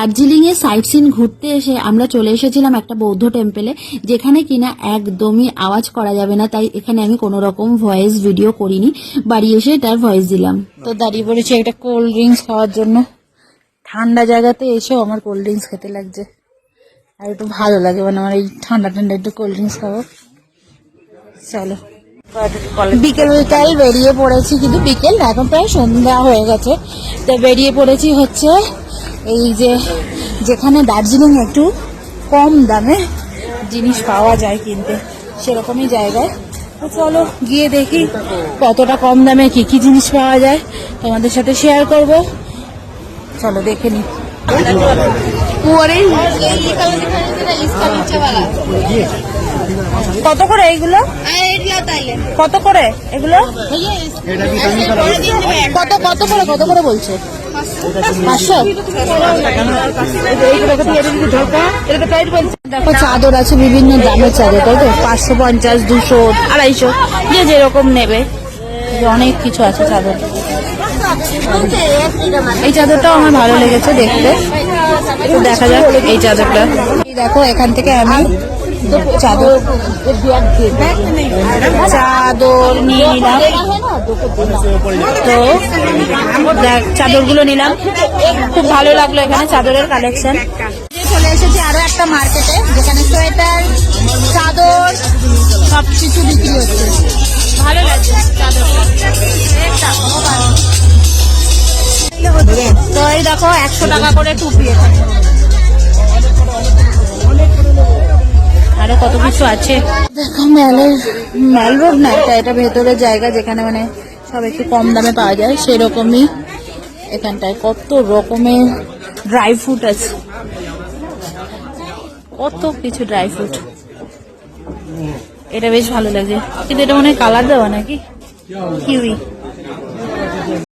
দার্জিলিং এ site scene ঘুরতে এসে আমরা চলে এসেছিলাম একটা বৌদ্ধ টেম্পলে, যেখানে কিনা একদমই আওয়াজ করা যাবে না, তাই এখানে আমি কোনো রকম ভয়েস ভিডিও করিনি, বাড়ি এসে তার ভয়েস দিলাম। তো দাঁড়িয়ে পড়েছি একটা কোল্ড ড্রিঙ্কস খাওয়ার জন্য। ঠান্ডা জায়গাতে এসেও আমার কোল্ড ড্রিঙ্কস খেতে লাগছে, আর একটু ভালো লাগে, মানে আমার এই ঠান্ডা ঠান্ডা একটু কোল্ড ড্রিঙ্কস খাবো। চলো, বিকেল বিকেল বেরিয়ে পড়েছি, কিন্তু বিকেল না, এখন প্রায় সন্ধ্যা হয়ে গেছে। তো বেরিয়ে পড়েছি হচ্ছে এই যে যেখানে দার্জিলিং একটু কম দামে জিনিস পাওয়া যায় কিনতে, সেরকমই জায়গায়। তো চলো গিয়ে দেখি কতটা কম দামে কি কি জিনিস পাওয়া যায়, তোমাদের সাথে শেয়ার করব। চলো দেখে নি। কত করে এইগুলো? কত করে এগুলো? কত কত করে কত করে বলছে? 500। দেখো চাদর আছে, বিভিন্ন দামের চাদর, তাই তো 550, 200, 250, যে যেরকম নেবে, অনেক কিছু আছে চাদর। এই চাদরটাও আমার ভালো লেগেছে দেখতে, তো দেখা যাক এই চাদরটা। দেখো এখান থেকে আমি চাদর নিয়ে নিলাম, তো দেখ চাদরগুলো নিলাম, খুব ভালো লাগলো এখানে চাদরের কালেকশন। চলে এসেছি আরো একটা মার্কেটে, যেখানে সোয়েটার, চাদর সবকিছু বিক্রি হচ্ছে, ভালো লাগছে চাদর। তো এই দেখো 100 টাকা করে টুপি, এখানে আরো কত কিছু আছে। দেখো ম্যাল রোড না, এটা ভেতরের জায়গা, যেখানে মানে সব একটু কম দামে পাওয়া যায়, সেরকমই এখানটায় কত রকমের ড্রাই ফ্রুট আছে, কত কিছু ড্রাই ফ্রুট। এটা বেশ ভালো লাগে, কিন্তু এটা মনে হয় কালার দেওয়া নাকি কিউই।